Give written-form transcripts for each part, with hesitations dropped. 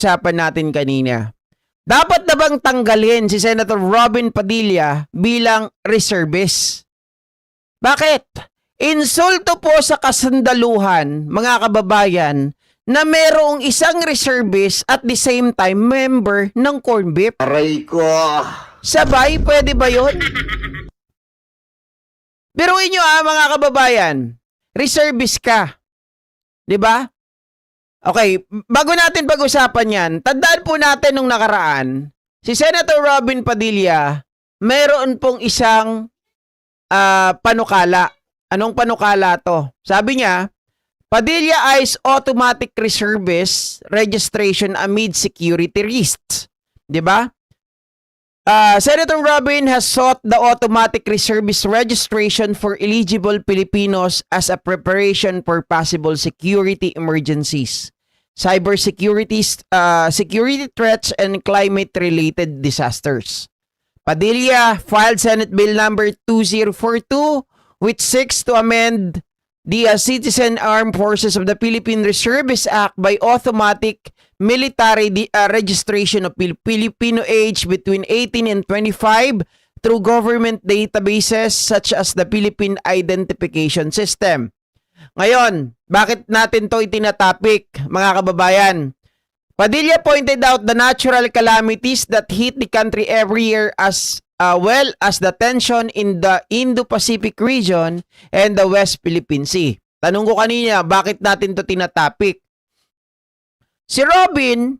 pinag-usapan natin kanina. Dapat na bang tanggalin si Senator Robin Padilla bilang reservist? Bakit? Insulto po sa kasandaluhan, mga kababayan, na merong isang reservist at the same time member ng corn beef. Aray ko. Sabay, pwede ba yun? Biruin nyo mga kababayan, reservist ka. 'Di ba? Okay, bago natin pag-usapan yan, tandaan po natin nung nakaraan, si Senator Robin Padilla, meron pong isang panukala. Anong panukala to? Sabi niya, Padilla eyes automatic reservist registration amid security risks. 'Di ba? Senator Robin has sought the automatic reservist registration for eligible Filipinos as a preparation for possible security emergencies, cybersecurity, security threats, and climate-related disasters. Padilla filed Senate Bill number 2042, which seeks to amend the Citizen Armed Forces of the Philippine Reservists Act by automatic military registration of Filipino age between 18 and 25 through government databases such as the Philippine Identification System. Ngayon, bakit natin to itinatopic, mga kababayan? Padilla pointed out the natural calamities that hit the country every year as well as the tension in the Indo-Pacific region and the West Philippine Sea. Tanong ko kanina, bakit natin to tinatopic? Si Robin,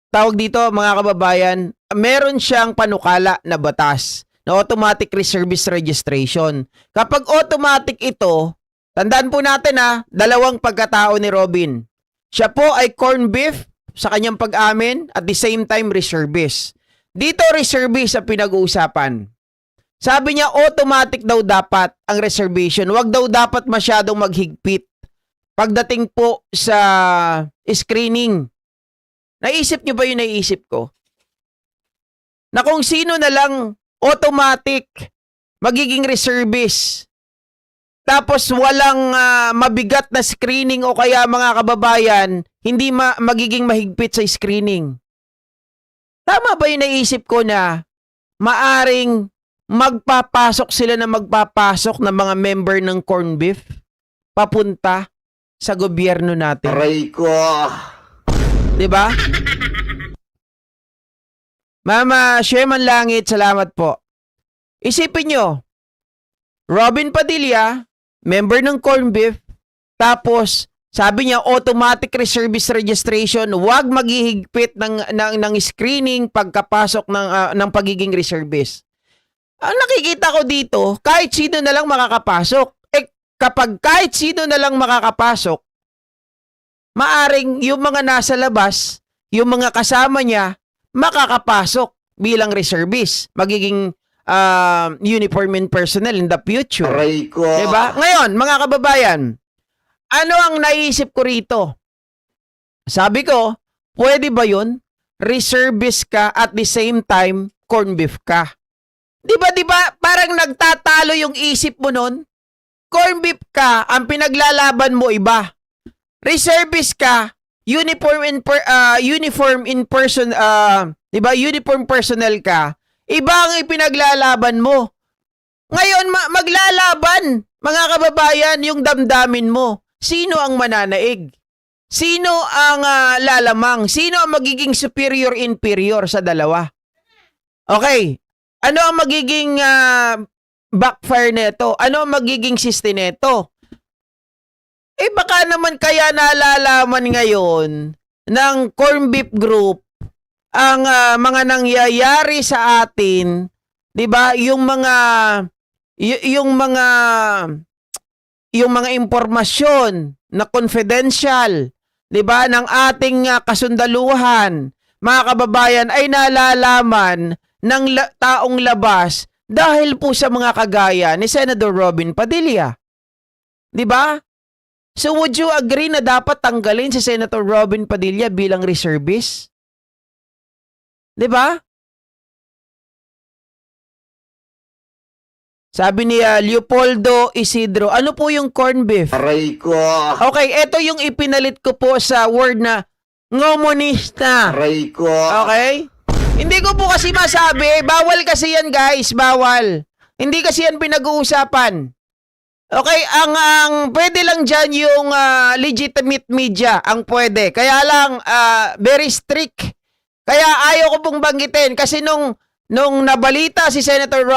tawag dito mga kababayan, meron siyang panukala na batas na automatic reservist registration. Kapag automatic ito, tandaan po natin dalawang pagkatao ni Robin. Siya po ay corn beef sa kanyang pag-amin at the same time reservist. Dito reservist ang pinag-uusapan. Sabi niya automatic daw dapat ang reservation. Huwag daw dapat masyadong maghigpit. Pagdating po sa screening, naisip niyo ba yung naisip ko? Na kung sino na lang automatic magiging reservist, tapos walang mabigat na screening o kaya mga kababayan, hindi magiging mahigpit sa screening. Tama ba yung naisip ko na maaring magpapasok sila ng mga member ng corn beef papunta sa gobyerno natin? Aray ko. 'Di ba? Mama Sheman Langit, salamat po. Isipin nyo, Robin Padilla, member ng corn beef, tapos sabi niya automatic reservist registration, wag maghihigpit ng screening pagkapasok ng pagiging reservist. Ang nakikita ko dito, kahit sino na lang makakapasok. Kapag kahit sino na lang makakapasok, maaring yung mga nasa labas, yung mga kasama niya, makakapasok bilang reservist, magiging uniformed personnel in the future. Aray ko. Diba? Ngayon, mga kababayan, ano ang naisip ko rito? Sabi ko, pwede ba yun? Reservist ka at the same time, corn beef ka. Diba? Parang nagtatalo yung isip mo nun? Corn beef ka, ang pinaglalaban mo iba. Reservist ka, uniform personnel ka, iba ang ipinaglalaban mo. Ngayon, maglalaban, mga kababayan, yung damdamin mo. Sino ang mananaig? Sino ang lalamang? Sino ang magiging superior-inferior sa dalawa? Okay, ano ang magiging backfire neto? Ano ang magiging system neto? Baka naman kaya nalalaman ngayon ng corn beef group ang mga nangyayari sa atin, 'di ba? Yung mga impormasyon na confidential, 'di ba, ng ating kasundaluhan, mga kababayan, ay nalalaman ng taong labas dahil po sa mga kagaya ni Senator Robin Padilla. 'Di ba? So would you agree na dapat tanggalin si Senator Robin Padilla bilang reservist? 'Di ba? Sabi ni Leopoldo Isidro, ano po yung corn beef? Aray ko. Okay, ito yung ipinalit ko po sa word na ngomonista. Aray ko. Okay? Hindi ko po kasi masabi. Bawal kasi yan, guys. Bawal. Hindi kasi yan pinag-uusapan. Okay, ang pwede lang dyan yung legitimate media. Ang pwede. Kaya lang, very strict. Kaya ayaw ko pong banggitin. Kasi nung nabalita si Senator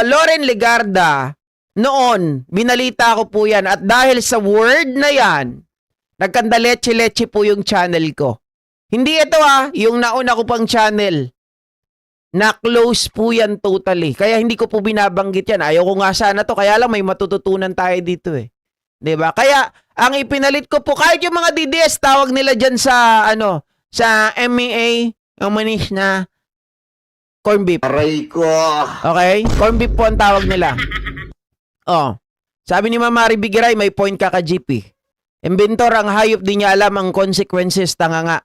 Loren Legarda, noon, binalita ko po yan. At dahil sa word na yan, nagkandaleche-leche po yung channel ko. Hindi ito yung nauna ko pang channel. Na-close po yan totally. Kaya hindi ko po binabanggit yan. Ayaw ko nga sana to. Kaya lang may matututunan tayo dito eh. 'Di ba? Kaya ang ipinalit ko po, kahit yung mga DDS, tawag nila dyan sa, sa MEA, yung manis na corn beef. Aray ko. Okay? Corn beef po ang tawag nila. Oh. Sabi ni Mama Mari Bigiray, may point ka GP. Inventor ang hayop, di niya alam ang consequences, tanga nga.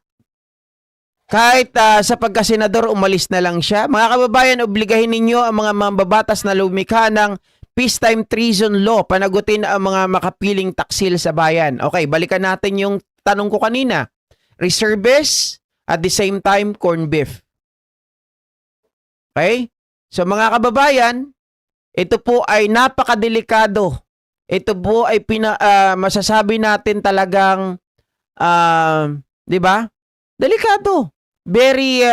Kahit sa pagkasenador, umalis na lang siya. Mga kababayan, obligahin ninyo ang mga mambabatas na lumikha ng peacetime treason law. Panagutin ang mga makapiling taksil sa bayan. Okay, balikan natin yung tanong ko kanina. Reservists, at the same time, corn beef. Okay? So mga kababayan, ito po ay napakadelikado. Ito po ay masasabi natin talagang, di ba? Delikado. Very,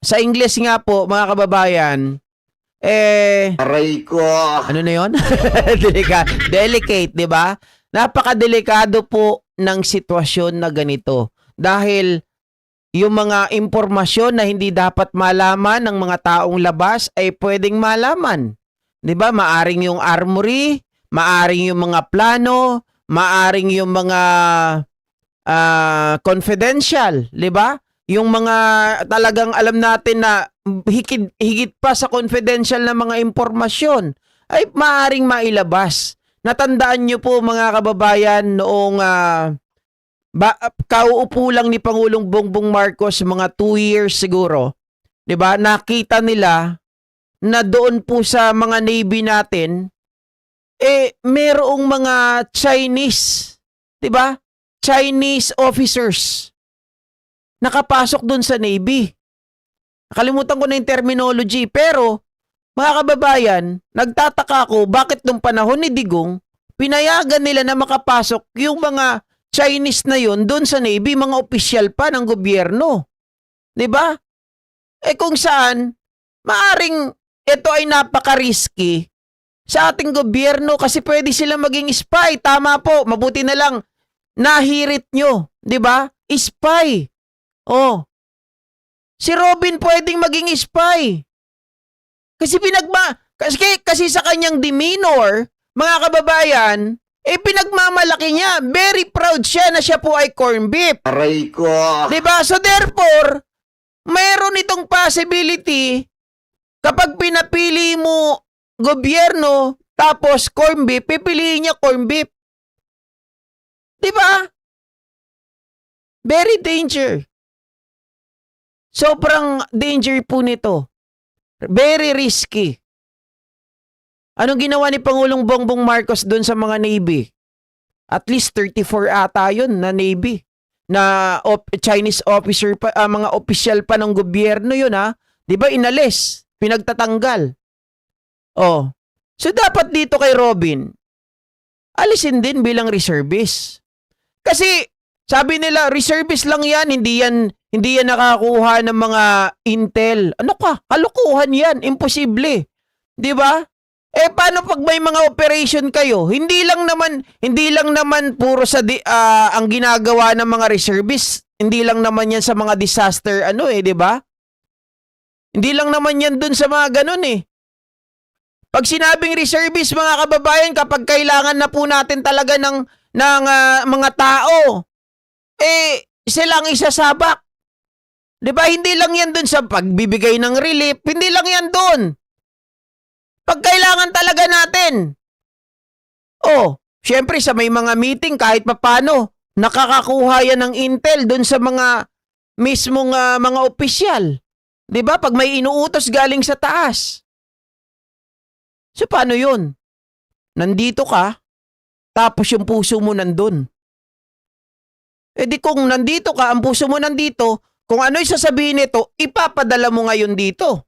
sa English nga po, mga kababayan, Aray ko. ano na yun? Delicate, di ba? Napakadelikado po ng sitwasyon na ganito. Dahil yung mga impormasyon na hindi dapat malaman ng mga taong labas ay pwedeng malaman. Di ba? Maaring yung armory, maaring yung mga plano, maaring yung mga confidential, di ba? Yung mga talagang alam natin na higit pa sa confidential na mga impormasyon ay maaring mailabas. Natandaan nyo po mga kababayan noong kauupo lang ni Pangulong Bongbong Marcos mga 2 years siguro, 'di ba? Nakita nila na doon po sa mga Navy natin merong mga Chinese, 'di ba? Chinese officers nakapasok doon sa Navy. Nakalimutan ko na yung terminology, pero mga kababayan, nagtataka ako bakit nung panahon ni Digong pinayagan nila na makapasok yung mga Chinese na yun doon sa Navy, mga opisyal pa ng gobyerno. 'Di ba? Kung saan maaring ito ay napaka-risky sa ating gobyerno kasi pwede sila maging spy. Tama po, mabuti na lang nahirit nyo, 'di ba? Spy. Oh. Si Robin pwedeng maging spy. Kasi sa kanyang demeanor, mga kababayan, pinagmamalaki niya. Very proud siya na siya po ay corn beef. Aray ko. 'Di ba? So therefore, mayroon itong possibility kapag pinapili mo gobyerno tapos corn beef, pipiliin niya corn beef. 'Di ba? Very danger. Sobrang danger po nito. Very risky. Anong ginawa ni Pangulong Bongbong Marcos doon sa mga Navy? At least 34 ata yun na Navy. Na Chinese officer pa, mga opisyal pa ng gobyerno yun ha. 'Di ba inalis? Pinagtatanggal. Oh. So dapat dito kay Robin, alisin din bilang reservist. Kasi sabi nila, reservist lang yan, hindi yan nakakuha ng mga intel. Ano ka? Kalokohan yan, imposible. 'Di ba? Paano pag may mga operation kayo? Hindi lang naman puro sa ang ginagawa ng mga reservists. Hindi lang naman yan sa mga disaster 'di ba? Hindi lang naman yan dun sa mga ganun Pag sinabing reservist, mga kababayan, kapag kailangan na po natin talaga ng mga tao, silang isasabak. 'Di ba? Hindi lang yan dun sa pagbibigay ng relief, hindi lang yan dun. Pag kailangan talaga natin. Syempre sa may mga meeting kahit papano, nakakakuha yan ng intel dun sa mga mismong mga opisyal. 'Di ba? Pag may inuutos galing sa taas. So, paano yun? Nandito ka, tapos yung puso mo nandun. E di kung nandito ka, ang puso mo nandito, kung ano yung sasabihin nito, ipapadala mo ngayon dito.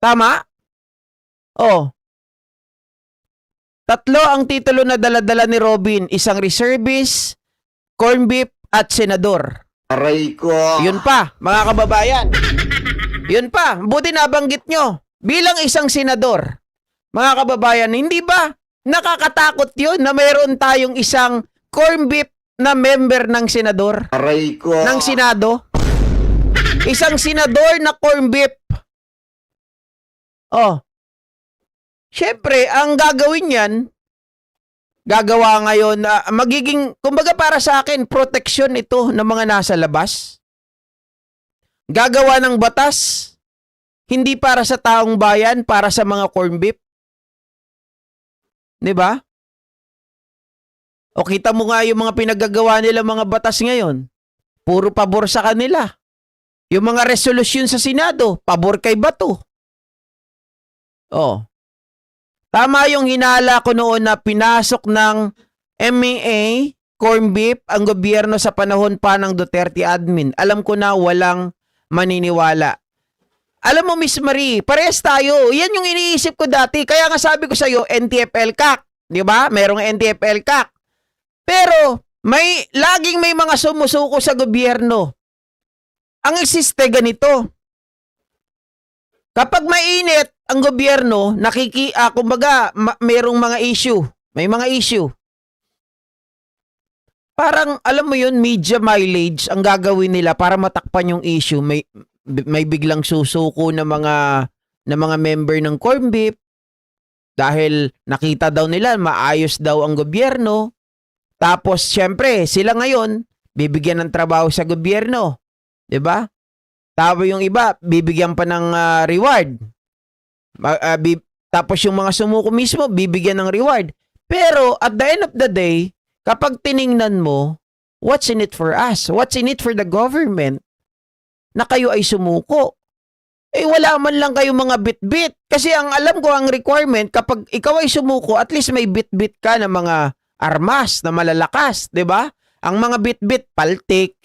Tama? Oh. 3 ang titulo na daladala ni Robin, isang reservist, corn beef, at senador. Aray ko. Yun pa, mga kababayan. Yun pa, buti nabanggit nyo. Bilang isang senador, mga kababayan, hindi ba nakakatakot yun na mayroon tayong isang corn beef na member ng senador? Aray ko. Ng Senado? Isang senador na corn beef. Oh. Siyempre, ang gagawin yan, gagawa ngayon, magiging, kumbaga para sa akin, proteksyon ito ng mga nasa labas. Gagawa ng batas, hindi para sa taong bayan, para sa mga corn beef. 'Di ba? O kita mo nga yung mga pinagagawa nila mga batas ngayon. Puro pabor sa kanila. Yung mga resolusyon sa Senado, pabor kay Bato. Oh. Tama yung hinala ko noon na pinasok ng MEA, corn beef, ang gobyerno sa panahon pa ng Duterte admin. Alam ko na walang maniniwala. Alam mo, Miss Marie, parehas tayo. Yan yung iniisip ko dati. Kaya nga sabi ko sa'yo, NTF-ELCAC. Di ba? Merong NTF-ELCAC. Pero, laging may mga sumusuko sa gobyerno. Ang existe ganito. Kapag mainit ang gobyerno, kumbaga, merong mga issue. May mga issue. Parang, alam mo yun, media mileage ang gagawin nila para matakpan yung issue. May biglang susuko na mga member ng corn beef dahil nakita daw nila maayos daw ang gobyerno. Tapos, syempre, sila ngayon, bibigyan ng trabaho sa gobyerno. 'Di ba? Tapos yung iba, bibigyan pa ng reward. Tapos yung mga sumuko mismo, bibigyan ng reward. Pero at the end of the day, kapag tiningnan mo, what's in it for us? What's in it for the government? Na kayo ay sumuko. Eh wala man lang kayo mga bit-bit. Kasi ang alam ko, ang requirement, kapag ikaw ay sumuko, at least may bit-bit ka na mga armas na malalakas, 'di ba? Ang mga bit-bit, paltik,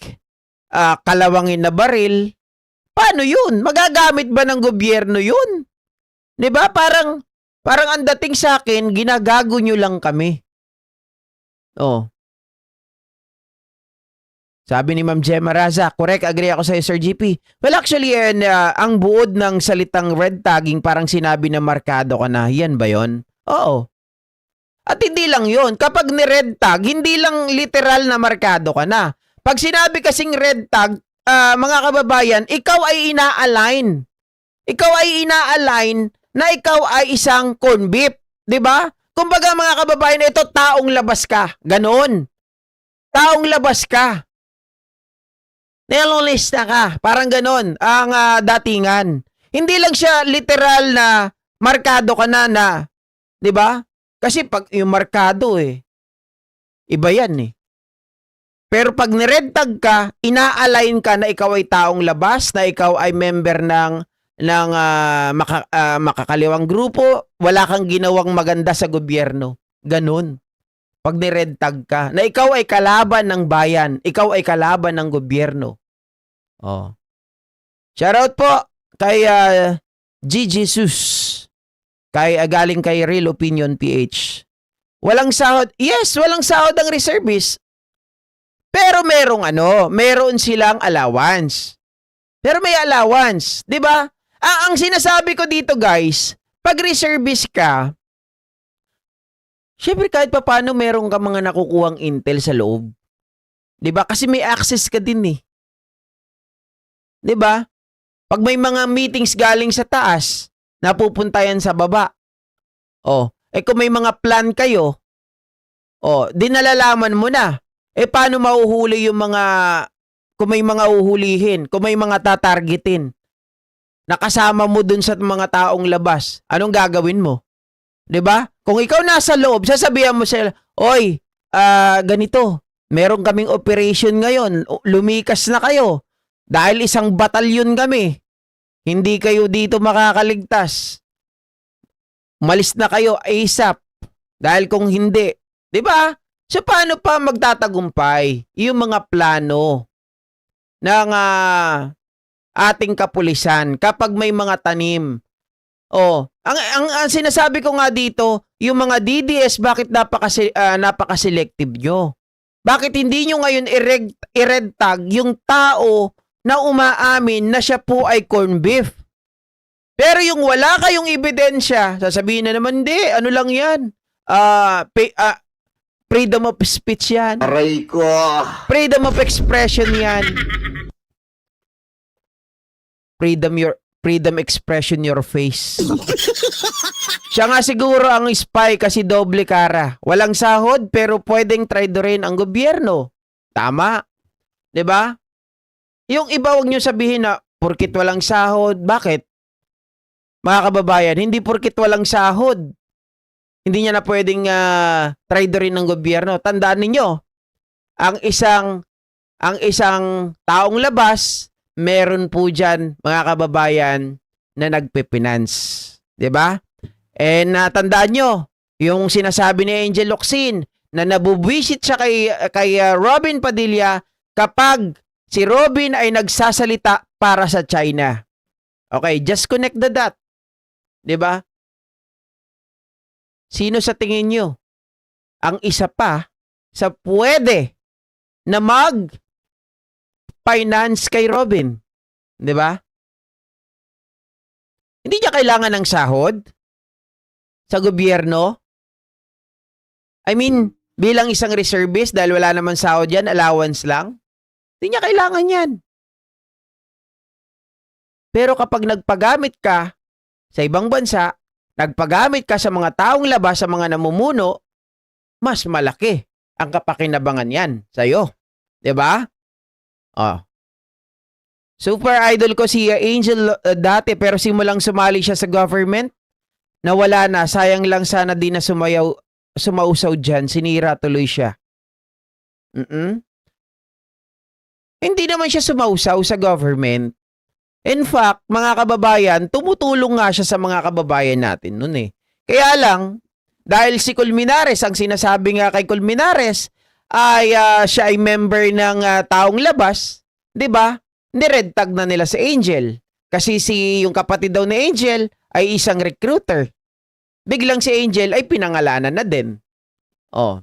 kalawangin na baril. Paano yun? Magagamit ba ng gobyerno yun? 'Di ba? Parang ang dating sa akin, ginagago nyo lang kami. Oh. Sabi ni Ma'am Gemma Raza, correct, agree ako sa Sir GP. Well, actually, ang buod ng salitang red tagging parang sinabi na markado ka na. Yan ba yon? Oo. At hindi lang yon. Kapag ni-red tag, hindi lang literal na markado ka na. Pag sinabi kasing red tag, mga kababayan, ikaw ay ina-align. Ikaw ay ina-align na ikaw ay isang corn beef. Diba? Kumbaga mga kababayan, ito taong labas ka. Ganon. Taong labas ka. Nilolista ka. Parang ganon ang datingan. Hindi lang siya literal na markado ka na, 'di ba? Kasi pag yung markado iba yan Pero pag ni-red tag ka, ina-align ka na ikaw ay taong labas, na ikaw ay member ng makakaliwang grupo, wala kang ginawang maganda sa gobyerno. Ganon. Pag ni-red tag ka, na ikaw ay kalaban ng bayan, ikaw ay kalaban ng gobyerno. Oh. Shoutout po kay G. Jesus. Galing kay Real Opinion PH. Walang sahod. Yes, walang sahod ang reservist. Pero meron silang allowance. Pero may allowance, 'di ba? Ang sinasabi ko dito, guys, pag reservist ka, syempre kahit papaano meron ka mga nakukuhang intel sa loob. 'Di ba? Kasi may access ka din 'Di ba? Pag may mga meetings galing sa taas, napupunta yan sa baba. Kung may mga plan kayo, di nalalaman mo na. Paano mahuhuli yung kung may mga uhulihin, kung may mga tatargetin, nakasama mo dun sa mga taong labas, anong gagawin mo? 'Di ba? Kung ikaw nasa loob, sasabihan mo sila, oy, ganito, meron kaming operation ngayon, lumikas na kayo. Dahil isang batalyon kami, hindi kayo dito makakaligtas. Umalis na kayo ASAP. Dahil kung hindi, 'di ba? So paano pa magtatagumpay yung mga plano ng ating kapulisan kapag may mga tanim? Oh, ang sinasabi ko nga dito, yung mga DDS bakit napaka-selective nyo? Bakit hindi nyo ngayon i-red tag yung tao na umaamin na siya po ay corn beef? Pero yung wala kayong ebidensya, sasabihin na naman, hindi, ano lang yan? Freedom of speech yan. Aray ko. Freedom of expression yan. Freedom expression your face. Siya nga siguro ang spy kasi doble kara. Walang sahod pero pwedeng traidorin ang gobyerno. Tama. 'Di ba? Yung iba wag niyo sabihin na porkit walang sahod, bakit? Mga kababayan, hindi porkit walang sahod, hindi niya na pwedeng traidorin ng gobyerno. Tandaan ninyo, ang isang taong labas, meron po dyan, mga kababayan, na nagpe-finance. 'Di ba? Tandaan nyo, yung sinasabi ni Angel Locsin, na nabubwisit siya kay Robin Padilla kapag si Robin ay nagsasalita para sa China. Okay, just connect the dot. 'Di ba? Sino sa tingin nyo ang isa pa sa pwede na mag-finance kay Robin? 'Di ba? Hindi niya kailangan ng sahod sa gobyerno. I mean, bilang isang reservist, dahil wala naman sahod yan, allowance lang. Hindi niya kailangan yan. Pero kapag nagpagamit ka sa ibang bansa, nagpagamit ka sa mga taong labas, sa mga namumuno, mas malaki ang kapakinabangan yan sa'yo. 'Di ba? Oh. Super idol ko si Angel dati, pero simulang sumali siya sa government, nawala na. Sayang lang, sana di na sumausaw dyan. Sinira tuloy siya. Hindi naman siya sumausaw sa government. In fact, mga kababayan, tumutulong nga siya sa mga kababayan natin nun eh. Kaya lang, dahil si Colmenares, ang sinasabi nga kay Colmenares, ay siya ay member ng taong labas, 'di ba? Ni-red tag na nila si Angel. Kasi yung kapatid daw ni Angel ay isang recruiter. Biglang si Angel ay pinangalanan na din. Oh.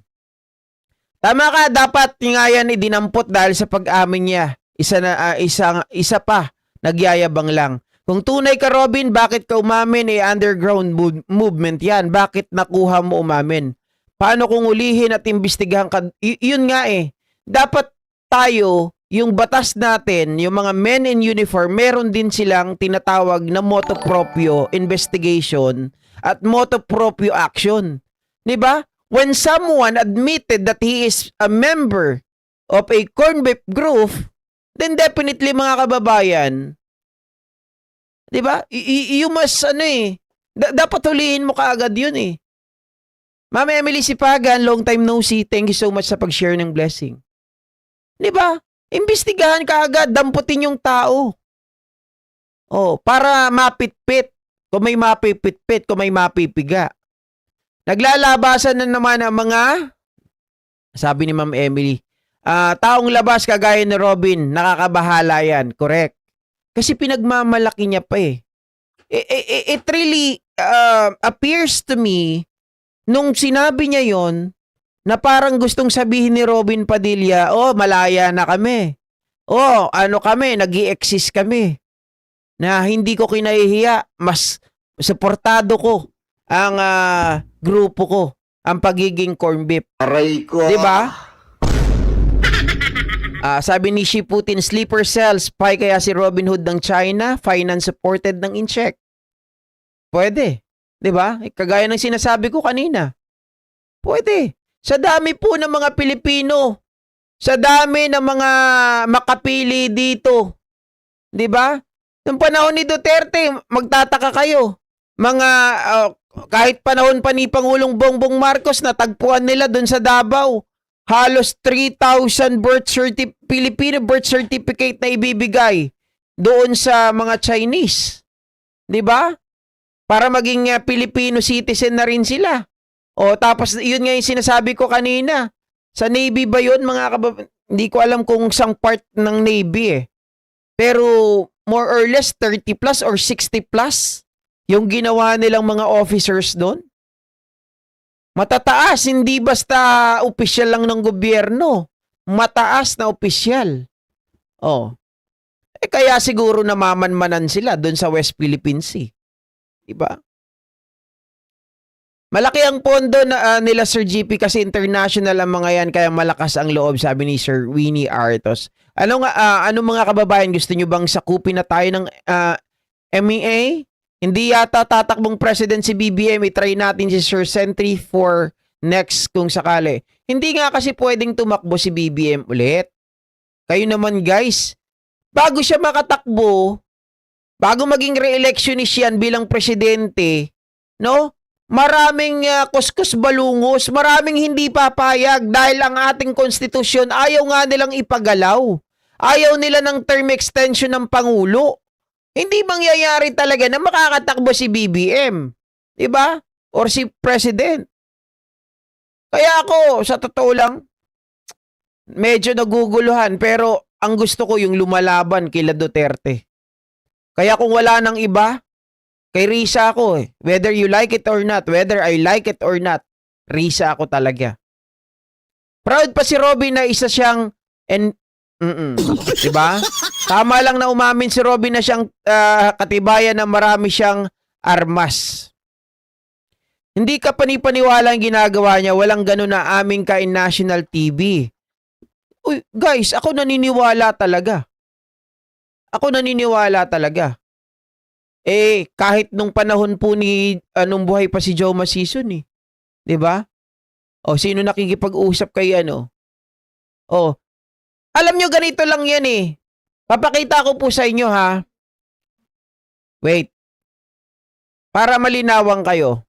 Tama ka, dapat nga yan idinampot dahil sa pag-amin niya. Isa pa, nagyayabang lang. Kung tunay ka, Robin, bakit ka umamin? Underground movement yan. Bakit nakuha mo umamin? Paano kung ulihin at imbestigahan ka? Yun nga eh. Dapat tayo, yung batas natin, yung mga men in uniform, meron din silang tinatawag na motu proprio investigation at motu proprio action. 'Di ba? When someone admitted that he is a member of a corn beef group, then definitely, mga kababayan, 'di ba? You must dapat hulihin mo kaagad 'yun eh. Ma'am Emily Sipagan, long time no see. Thank you so much sa pag-share ng blessing. 'Di ba? Imbestigahan ka agad, damputin yung tao. Oh, para mapitpit. Kung may mapipitpit, kung may mapipiga. Naglalabasan na naman ang mga, sabi ni Ma'am Emily, taong labas kagaya ni Robin, nakakabahala yan. Correct. Kasi pinagmamalaki niya pa eh. It really appears to me, nung sinabi niya yon, na parang gustong sabihin ni Robin Padilla, oh, malaya na kami. Oh, kami, nag-i-exist kami. Na hindi ko kinahihiya, mas suportado ko ang grupo ko, ang pagiging corn beef. Aray ko. 'Di ba? Sabi ni Xi Putin, sleeper cell, spy kaya si Robin Hood ng China, finance supported ng incheck. Pwede. 'Di ba? Kagaya ng sinasabi ko kanina. Pwede. Sa dami po ng mga Pilipino, sa dami ng mga makapili dito, 'di ba? Noong panahon ni Duterte, magtataka kayo. Mga kahit panahon pa ni Pangulong Bongbong Marcos, natagpuan nila doon sa Davao, halos 3,000 Filipino birth certificate na ibibigay doon sa mga Chinese. 'Di ba? para maging Filipino citizen na rin sila. O tapos yun nga yung sinasabi ko kanina. Sa Navy ba yun mga kababayan? Hindi ko alam kung sang part ng Navy eh. Pero more or less 30 plus or 60 plus yung ginawa nilang mga officers doon. Matataas, hindi basta opisyal lang ng gobyerno. Mataas na opisyal. Oh. Kaya siguro namamanmanan sila doon sa West Philippine Sea. Diba? Malaki ang pondo na nila Sir GP kasi international ang mga yan kaya malakas ang loob, sabi ni Sir Winnie Artos. Ano mga kababayan, gusto nyo bang sakupin na tayo ng MEA? Hindi yata tatakbong president si BBM. I-try natin si Sir Sentry for next kung sakali. Hindi nga kasi pwedeng tumakbo si BBM ulit. Kayo naman guys, bago siya makatakbo, bago maging re-electionist yan bilang presidente, no? Maraming kuskus balungos, maraming hindi papayag dahil ang ating konstitusyon ayaw nga nilang ipagalaw. Ayaw nila ng term extension ng Pangulo. Hindi mangyayari talaga na makakatakbo si BBM. Diba? Or si President. Kaya ako, sa totoo lang, medyo naguguluhan pero ang gusto ko yung lumalaban kila Duterte. Kaya kung wala nang iba, kay Risa ako eh. Whether you like it or not, whether I like it or not, Risa ako talaga. Proud pa si Robin na isa siyang diba? Tama lang na umamin si Robin na siyang katibayan na marami siyang armas. Hindi ka panipaniwala ang ginagawa niya, walang ganun na aming kain national TV. Uy, guys, ako naniniwala talaga. Kahit nung panahon po nung buhay pa si Joe Masison eh. 'Di ba? O sino nakikipag-usap kay ano? O alam nyo ganito lang 'yan eh. Papakita ko po sa inyo ha. Wait. Para malinawan kayo.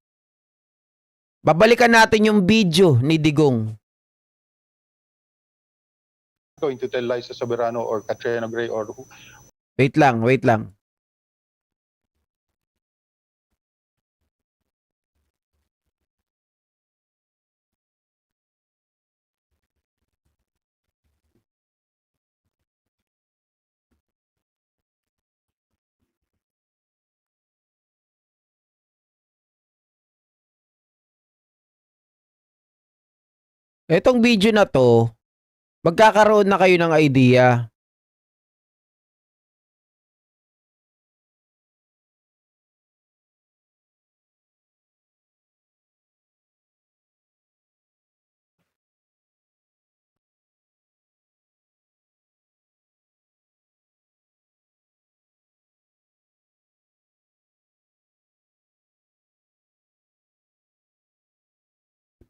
Babalikan natin yung video ni Digong. Going to tell Liza Soberano or Catriona Gray or who? Wait lang. Etong video na to, magkakaroon na kayo ng idea.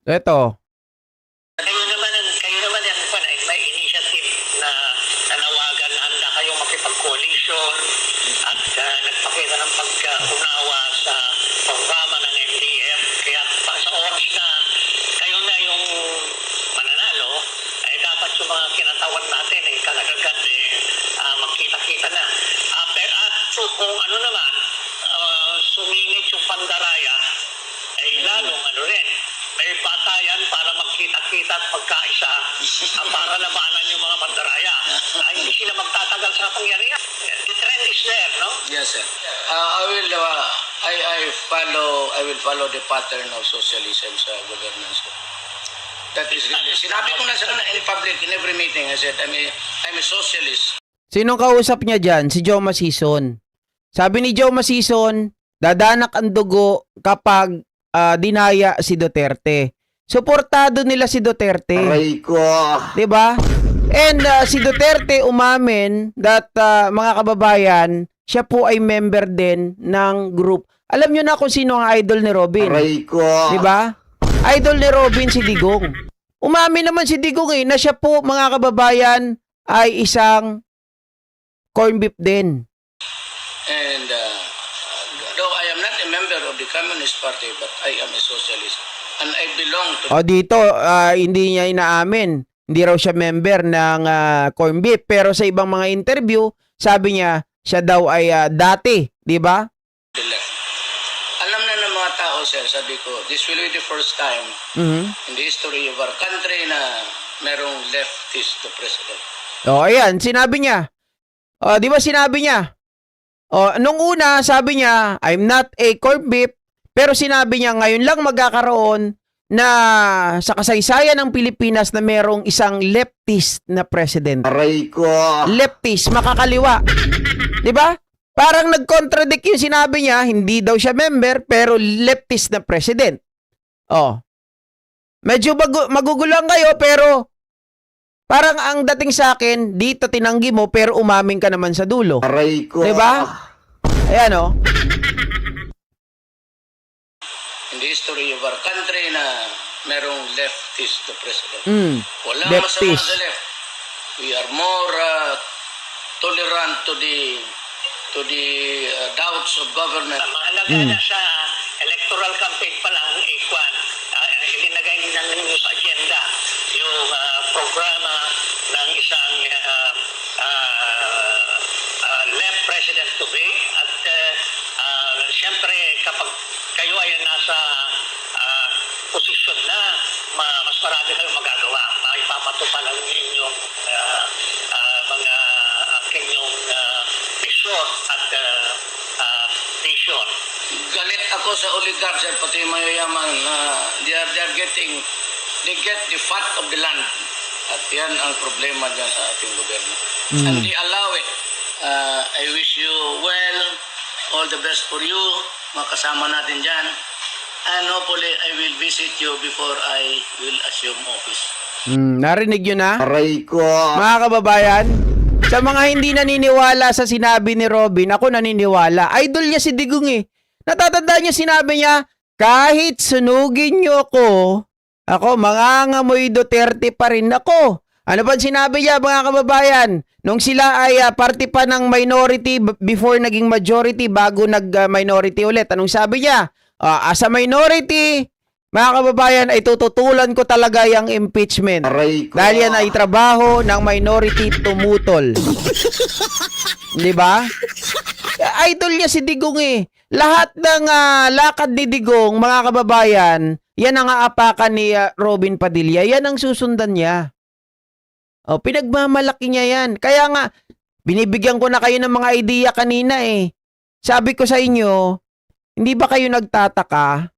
Ito. Kayo naman yan pa na may initiative na nanawagan na handa kayong makipag-coalition at nagpakita ng pagkaunawa sa programa ng MDF. Kaya sa oras na kayo na yung mananalo, ay dapat yung mga kinatawan natin kalagagat magkita-kita na. At kung ano naman, sumingit yung pandaraya, ay lalong rin. May batayan para magkita-kita at pagkaisa para labanan yung mga mandaraya. Hindi sila magtatagal sa pangyarihan. The trend is there, no? Yes, sir. I will follow the pattern of socialism sa governance. That is really, sinabi ko na sa in public, in every meeting, I said, I'm a socialist. Sinong kausap niya dyan? Si Joe Masison. Sabi ni Joe Masison, dadanak ang dugo kapag dinaya si Duterte. Suportado nila si Duterte. Aray ko. 'Di ba? And si Duterte umamin that mga kababayan, siya po ay member din ng group. Alam niyo na kung sino ang idol ni Robin. Aray ko. 'Di ba? Idol ni Robin si Digong. Umamin naman si Digong na siya po mga kababayan ay isang corn beef din. And though I am not a member of the Communist Party, but I am a socialist. And I belong to... O dito, hindi niya inaamin. Hindi raw siya member ng corn beef. Pero sa ibang mga interview, sabi niya, siya daw ay dati. Di ba? the left. ako, sir, sabi ko, this will be the first time Mhm. in the history of our country na merong leftist to president. O, ayan, sinabi niya. O, di ba sinabi niya? O, nung una, sabi niya, I'm not a corp beef, pero sinabi niya, ngayon lang magkakaroon na sa kasaysayan ng Pilipinas na merong isang leftist na president. Aray ko. Leftist, makakaliwa. Di ba? Parang nag-contradict yung sinabi niya, hindi daw siya member, pero leftist na president. Oh. Medyo maguguluhan kayo, pero parang ang dating sa akin, dito tinanggi mo, pero umamin ka naman sa dulo. Aray ko. Diba? Ayan, oh. In the history of our country na merong leftist to president. Walang masama Leftist. sa left. We are more tolerant to the doubts of government. Mahalaga na sa electoral campaign pa lang, ilinagay na ninyo sa agenda yung programa ng isang left president to be. At siyempre, kapag kayo ay nasa posisyon na, mas marami kayong magagawa. Maipapatupad ang inyong mga inyong mission at vision. Galit ako sa oligarchs, sir, pati yung mayayaman na they get the fat of the land. At yan ang problema dyan sa ating gobyerno. And they allow it. I wish you well, all the best for you, mga kasama natin dyan. And hopefully, I will visit you before I will assume office. Narinig nyo na? Aray ko. Mga kababayan, sa mga hindi naniniwala sa sinabi ni Robin, ako naniniwala. Idol niya si Digong eh. Natatandaan niyo sinabi niya, kahit sunugin niyo ako mangangamoy Duterte pa rin ako. Ano pa sinabi niya mga kababayan? Nung sila ay party pa ng minority before naging majority bago nag-minority ulit. Anong sabi niya? As a minority, mga kababayan, ay tututulan ko talaga yung impeachment. Aray ko. Dahil yan ay trabaho ng minority tumutol. Di ba? Idol niya si Digong eh. Lahat ng lakad ni Digong, mga kababayan, yan ang aapakan ni Robin Padilla. Yan ang susundan niya. O, pinagmamalaki niya yan. Kaya nga, binibigyan ko na kayo ng mga idea kanina eh. Sabi ko sa inyo, hindi ba kayo nagtataka?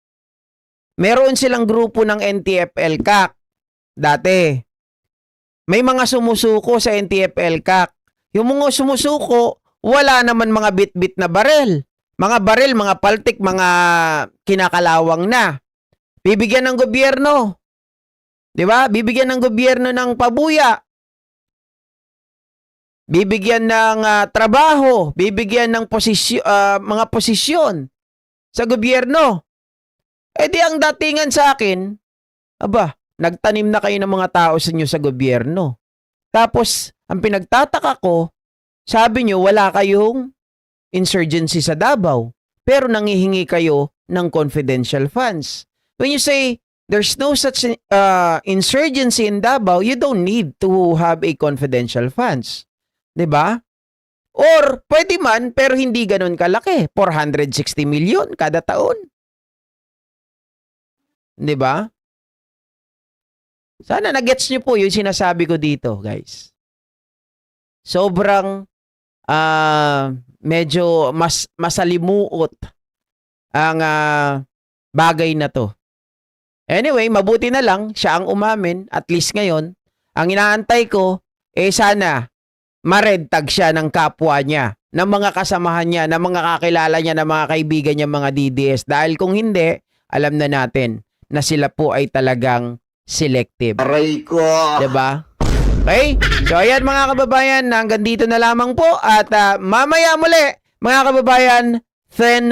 Meron silang grupo ng NTF-ELCAC. Dati. May mga sumusuko sa NTF-ELCAC. Yung mga sumusuko, wala naman mga bit-bit na barel. Mga barel, mga paltik, mga kinakalawang na. Bibigyan ng gobyerno. Di ba? Bibigyan ng gobyerno ng pabuya. Bibigyan ng trabaho. Bibigyan ng mga posisyon sa gobyerno. Eh di ang datingan sa akin, nagtanim na kayo ng mga tao sa inyo sa gobyerno. Tapos, ang pinagtataka ko, sabi nyo wala kayong insurgency sa Davao, pero nangihingi kayo ng confidential funds. When you say there's no such insurgency in Davao, you don't need to have a confidential funds. 'Di ba? Or pwede man pero hindi ganoon kalaki, 460 million kada taon. 'Di ba? Sana na-gets niyo po yung sinasabi ko dito, guys. Sobrang medyo masalimuot ang bagay na to. Anyway, mabuti na lang siya ang umamin, at least ngayon. Ang inaantay ko, sana ma-red tag siya ng kapwa niya, ng mga kasamahan niya, ng mga kakilala niya, ng mga kaibigan niya, mga DDS. Dahil kung hindi, alam na natin na sila po ay talagang selective. Aray ko. Diba? Okay? So, ayan mga kababayan, hanggang dito na lamang po. At mamaya muli, mga kababayan, then